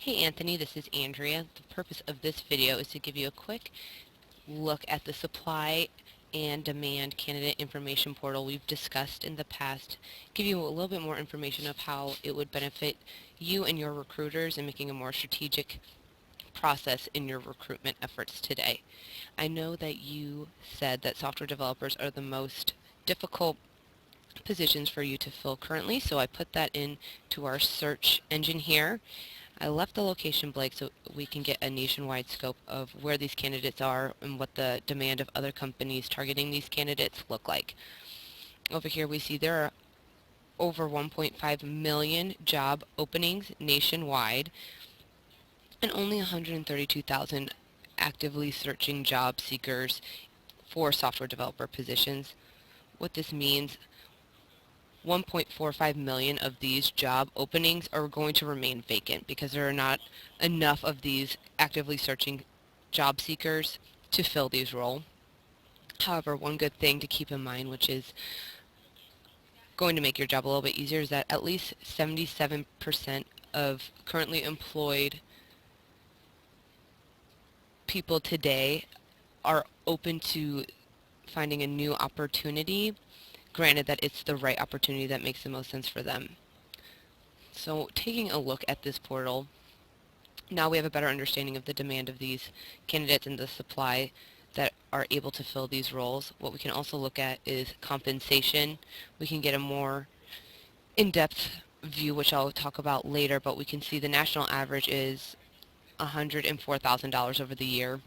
Hey Anthony, this is Andrea. The purpose of this video is to give you a quick look at the supply and demand candidate information portal we've discussed in the past, give you a little bit more information of how it would benefit you and your recruiters in making a more strategic process in your recruitment efforts today. I know that you said that software developers are the most difficult positions for you to fill currently, so I put that into our search engine here. I left the location blank so we can get a nationwide scope of where these candidates are and what the demand of other companies targeting these candidates look like. Over here we see there are over 1.5 million job openings nationwide and only 132,000 actively searching job seekers for software developer positions. What this means, 1.45 million of these job openings are going to remain vacant because there are not enough of these actively searching job seekers to fill these roles. However, one good thing to keep in mind, which is going to make your job a little bit easier, is that at least 77% of currently employed people today are open to finding a new opportunity, granted that it's the right opportunity that makes the most sense for them. So taking a look at this portal, now we have a better understanding of the demand of these candidates and the supply that are able to fill these roles. What we can also look at is compensation. We can get a more in-depth view, which I'll talk about later, but we can see the national average is $104,000 over the year.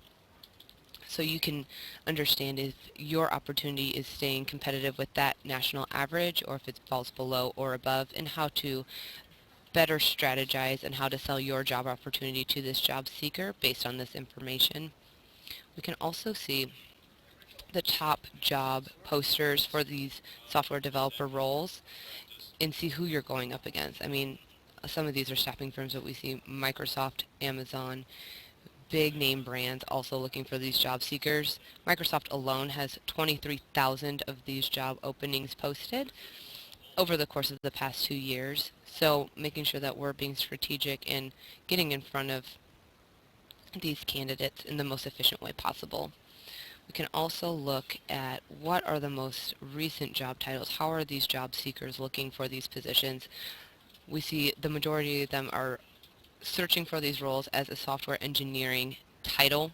So you can understand if your opportunity is staying competitive with that national average or if it falls below or above, and how to better strategize and how to sell your job opportunity to this job seeker based on this information. We can also see the top job posters for these software developer roles and see who you're going up against. I mean, some of these are staffing firms, but we see Microsoft, Amazon, big name brands also looking for these job seekers. Microsoft alone has 23,000 of these job openings posted over the course of the past 2 years. So making sure that we're being strategic and getting in front of these candidates in the most efficient way possible. We can also look at what are the most recent job titles. How are these job seekers looking for these positions? We see the majority of them are searching for these roles as a software engineering title.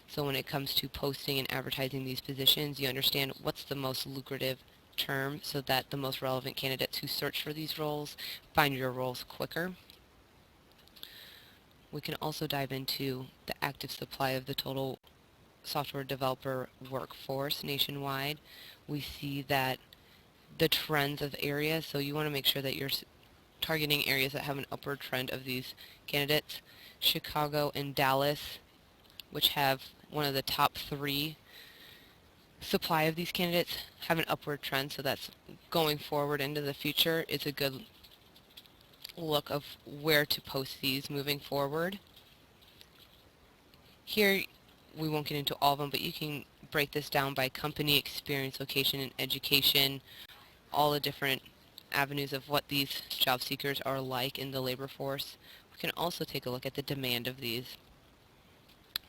So when it comes to posting and advertising these positions, you understand what's the most lucrative term so that the most relevant candidates who search for these roles find your roles quicker. We can also dive into the active supply of the total software developer workforce nationwide. We see that the trends of areas, so you want to make sure that you're targeting areas that have an upward trend of these candidates. Chicago and Dallas, which have one of the top 3 supply of these candidates, have an upward trend, so that's going forward into the future. It's a good look of where to post these moving forward. Here we won't get into all of them, but you can break this down by company, experience, location, and education, all the different avenues of what these job seekers are like in the labor force. We can also take a look at the demand of these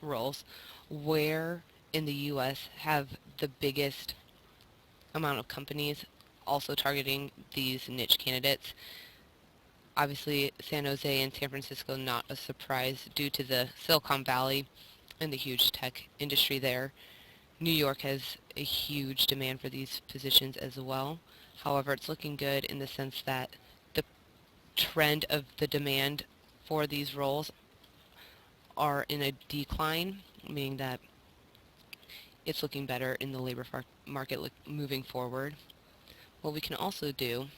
roles. Where in the U.S. have the biggest amount of companies also targeting these niche candidates? Obviously, San Jose and San Francisco, not a surprise due to the Silicon Valley and the huge tech industry there. New York has a huge demand for these positions as well. However, it's looking good in the sense that the trend of the demand for these roles are in a decline, meaning that it's looking better in the labor market moving forward. What we can also do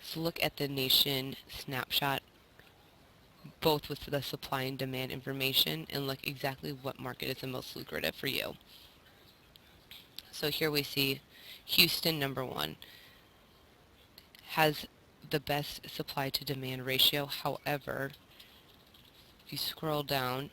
is look at the nation snapshot, both with the supply and demand information, and look exactly what market is the most lucrative for you. So here we see Houston, number 1, has the best supply to demand ratio. However, if you scroll down,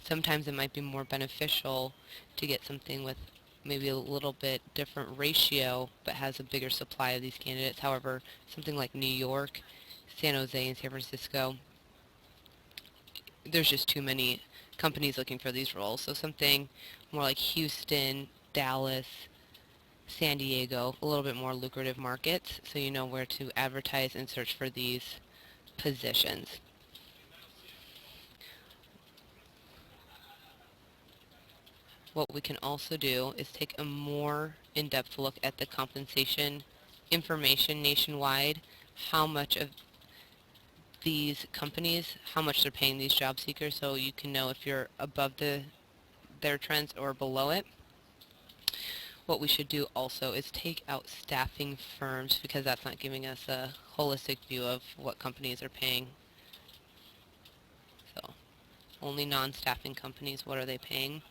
sometimes it might be more beneficial to get something with maybe a little bit different ratio but has a bigger supply of these candidates. However, something like New York, San Jose, and San Francisco there's just too many companies looking for these roles. So something more like Houston, Dallas, San Diego, a little bit more lucrative markets, so you know where to advertise and search for these positions. What we can also do is take a more in-depth look at the compensation information nationwide, how much of these companies, how much they're paying these job seekers, so you can know if you're above their trends or below it. What we should do also is take out staffing firms, because that's not giving us a holistic view of what companies are paying. So only non-staffing companies, what are they paying?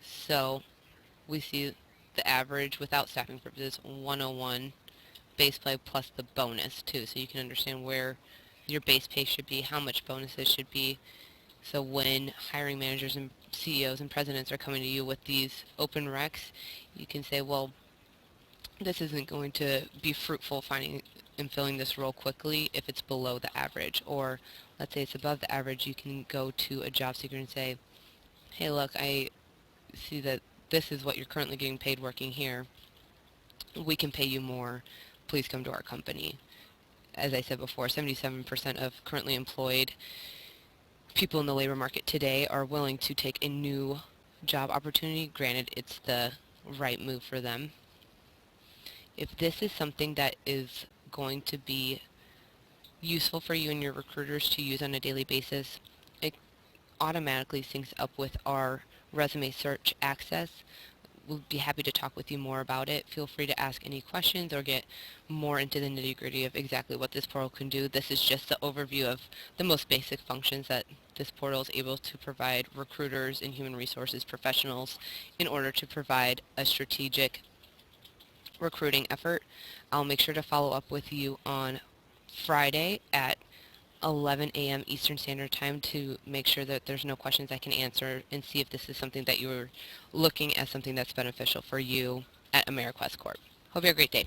So we see the average without staffing purposes 101 base pay plus the bonus too, so you can understand where your base pay should be, how much bonuses should be. So when hiring managers and CEOs and presidents are coming to you with these open recs, you can say, well, this isn't going to be fruitful finding and filling this role quickly if it's below the average. Or let's say it's above the average, you can go to a job seeker and say, hey, look, I see that this is what you're currently getting paid working here. We can pay you more. Please come to our company. As I said before, 77% of currently employed people in the labor market today are willing to take a new job opportunity. Granted, it's the right move for them. If this is something that is going to be useful for you and your recruiters to use on a daily basis, it automatically syncs up with our resume search access. We'll be happy to talk with you more about it. Feel free to ask any questions or get more into the nitty-gritty of exactly what this portal can do. This is just the overview of the most basic functions that this portal is able to provide recruiters and human resources professionals in order to provide a strategic recruiting effort. I'll make sure to follow up with you on Friday at 11 a.m. Eastern Standard Time to make sure that there's no questions I can answer and see if this is something that you're looking at, something that's beneficial for you at Ameriquest Corp. Hope you have a great day.